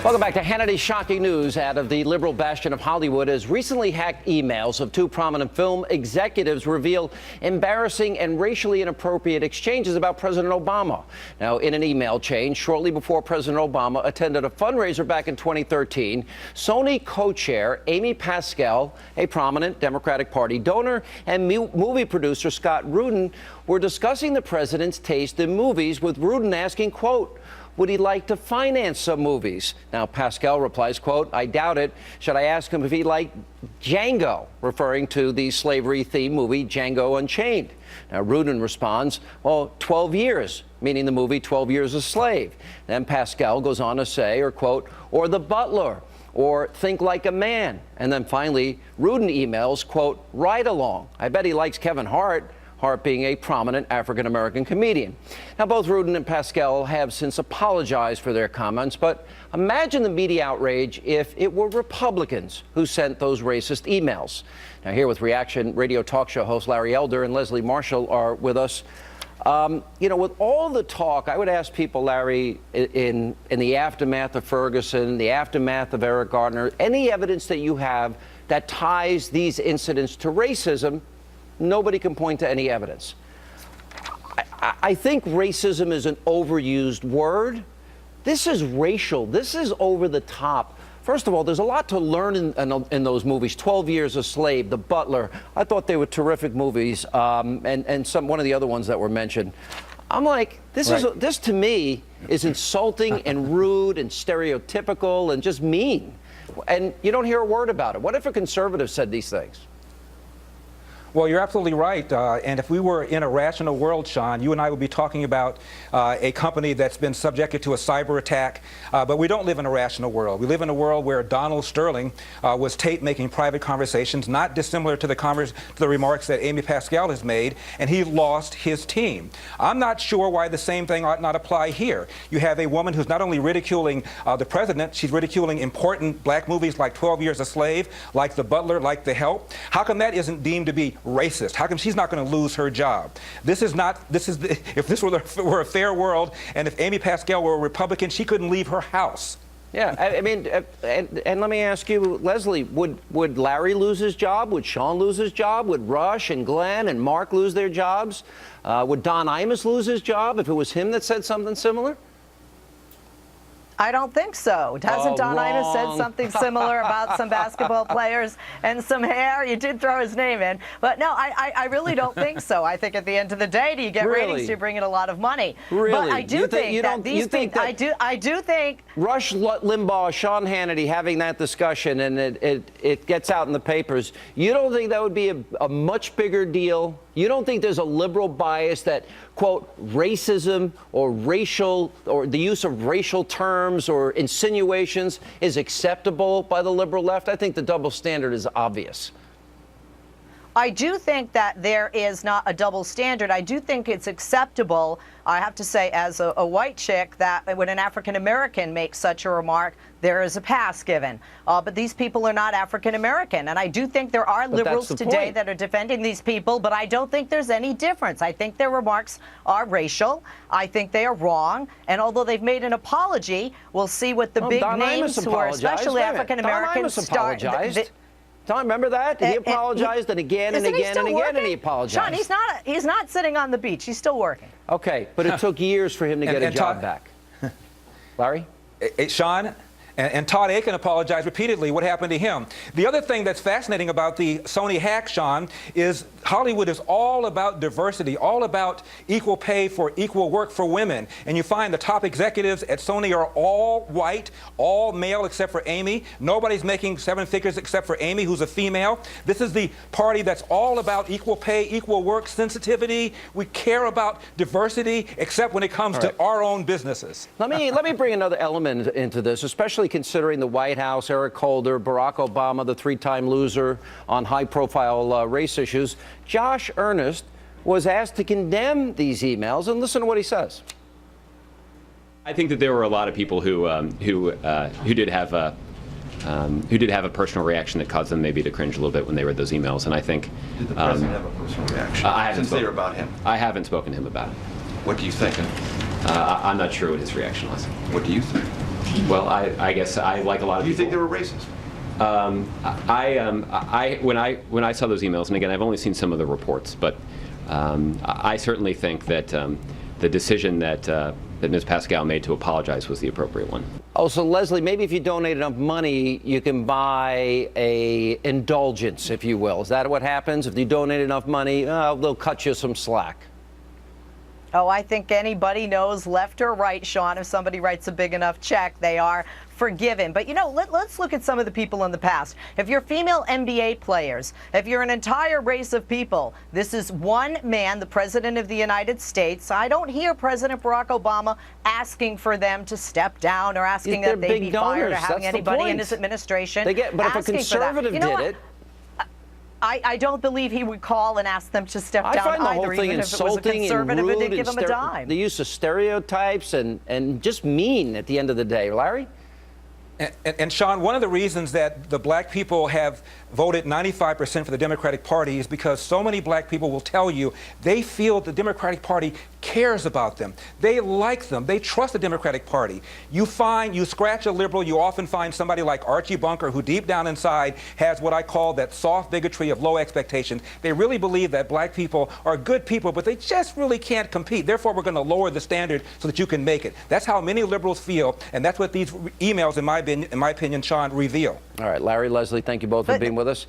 Welcome back to Hannity's shocking news out of the liberal bastion of Hollywood as recently hacked emails of two prominent film executives reveal embarrassing and racially inappropriate exchanges about President Obama. Now, in an email chain shortly before President Obama attended a fundraiser back in 2013, Sony co-chair Amy Pascal, a prominent Democratic Party donor, and movie producer Scott Rudin were discussing the president's taste in movies, with Rudin asking, quote, would he like to finance some movies? Now, Pascal replies, quote, I doubt it. Should I ask him if he liked Django, referring to the slavery-themed movie Django Unchained? Now, Rudin responds, well, 12 years, meaning the movie 12 Years a Slave. Then Pascal goes on to say, or quote, or The Butler, or Think Like a Man. And then finally, Rudin emails, quote, Ride Along. I bet he likes Kevin Hart. Hart being a prominent African-American comedian. Now, both Rudin and Pascal have since apologized for their comments, but imagine the media outrage if it were Republicans who sent those racist emails. Now, here with Reaction radio talk show host Larry Elder and Leslie Marshall are with us. You know, with all the talk, I would ask people, Larry, in the aftermath of Ferguson, the aftermath of Eric Gardner, any evidence that you have that ties these incidents to racism? Nobody can point to any evidence. I think racism is an overused word. This is racial. This is over the top. First of all, there's a lot to learn in those movies. 12 Years a Slave, The Butler. I thought they were terrific movies, and one of the other ones that were mentioned. I'm like, this to me is insulting and rude and stereotypical and just mean. And you don't hear a word about it. What if a conservative said these things? Well, you're absolutely right. And if we were in a rational world, Sean, you and I would be talking about a company that's been subjected to a cyber attack. But we don't live in a rational world. We live in a world where Donald Sterling was taped making private conversations, not dissimilar to the remarks that Amy Pascal has made, and he lost his team. I'm not sure why the same thing ought not apply here. You have a woman who's not only ridiculing the president, she's ridiculing important black movies like 12 Years a Slave, like The Butler, like The Help. How come that isn't deemed to be racist? How come she's not going to lose her job? If this were a fair world, and if Amy Pascal were a Republican, she couldn't leave her house. Yeah, I mean, and let me ask you, Leslie, would Larry lose his job? Would Sean lose his job? Would Rush and Glenn and Mark lose their jobs? Would Don Imus lose his job if it was him that said something similar? I don't think so. Hasn't Don Imus said something similar about some basketball players and some hair? You did throw his name in. But no, I really don't think so. I think at the end of the day, do you get ratings, you bring in a lot of money. Really? But I do think that these things, I do think Rush Limbaugh, Sean Hannity having that discussion and it gets out in the papers. You don't think that would be a much bigger deal? You don't think there's a liberal bias that, quote, racism or racial or the use of racial terms or insinuations is acceptable by the liberal left? I think the double standard is obvious. I do think that there is not a double standard. I do think it's acceptable, I have to say, as a white chick, that when an African-American makes such a remark, there is a pass given. But these people are not African-American. And I do think there are liberals today that are defending these people, but I don't think there's any difference. I think their remarks are racial. I think they are wrong. And although they've made an apology, we'll see what the big names who are especially African-Americans start. Tom, remember that? He apologized and again and again and again, and he apologized. Sean, he's not sitting on the beach. He's still working. Okay, but it took years for him to get a job back. Larry? Sean? And Todd Aiken apologized repeatedly. What happened to him? The other thing that's fascinating about the Sony hack, Sean, is Hollywood is all about diversity, all about equal pay for equal work for women. And you find the top executives at Sony are all white, all male except for Amy. Nobody's making seven figures except for Amy, who's a female. This is the party that's all about equal pay, equal work, sensitivity. We care about diversity, except when it comes to our own businesses. Let me bring another element into this, especially considering the White House, Eric Holder, Barack Obama, the three-time loser on high-profile race issues. Josh Earnest was asked to condemn these emails, and listen to what he says. I think that there were a lot of people who did have a personal reaction that caused them maybe to cringe a little bit when they read those emails, and I think. Did the president have a personal reaction since they were about him? I haven't spoken to him about it. What do you think? I'm not sure what his reaction was. What do you think? Well, I guess I, like a lot of Do you people. think they were racist? When I saw those emails, and again, I've only seen some of the reports, but I certainly think that the decision that Ms. Pascal made to apologize was the appropriate one. Oh, so Leslie, maybe if you donate enough money, you can buy a indulgence, if you will. Is that what happens? If you donate enough money, they'll cut you some slack. Oh, I think anybody knows, left or right, Sean, if somebody writes a big enough check, they are forgiven. But, you know, let's look at some of the people in the past. If you're female NBA players, if you're an entire race of people, this is one man, the President of the United States. I don't hear President Barack Obama asking for them to step down or asking that they be fired or having anybody in his administration. But if a conservative did it, I don't believe he would call and ask them to step down I find the whole either, thing even if it was a insulting and conservative and rude they'd give him a dime. the use of stereotypes and just mean at the end of the day. Larry? And Sean, one of the reasons that the black people have voted 95% for the Democratic Party is because so many black people will tell you they feel the Democratic Party cares about them. They like them. They trust the Democratic Party. You scratch a liberal, you often find somebody like Archie Bunker who deep down inside has what I call that soft bigotry of low expectations. They really believe that black people are good people, but they just really can't compete. Therefore, we're going to lower the standard so that you can make it. That's how many liberals feel, and that's what these emails, in my opinion, Sean, reveal. All right, Larry, Leslie, thank you both for being with us.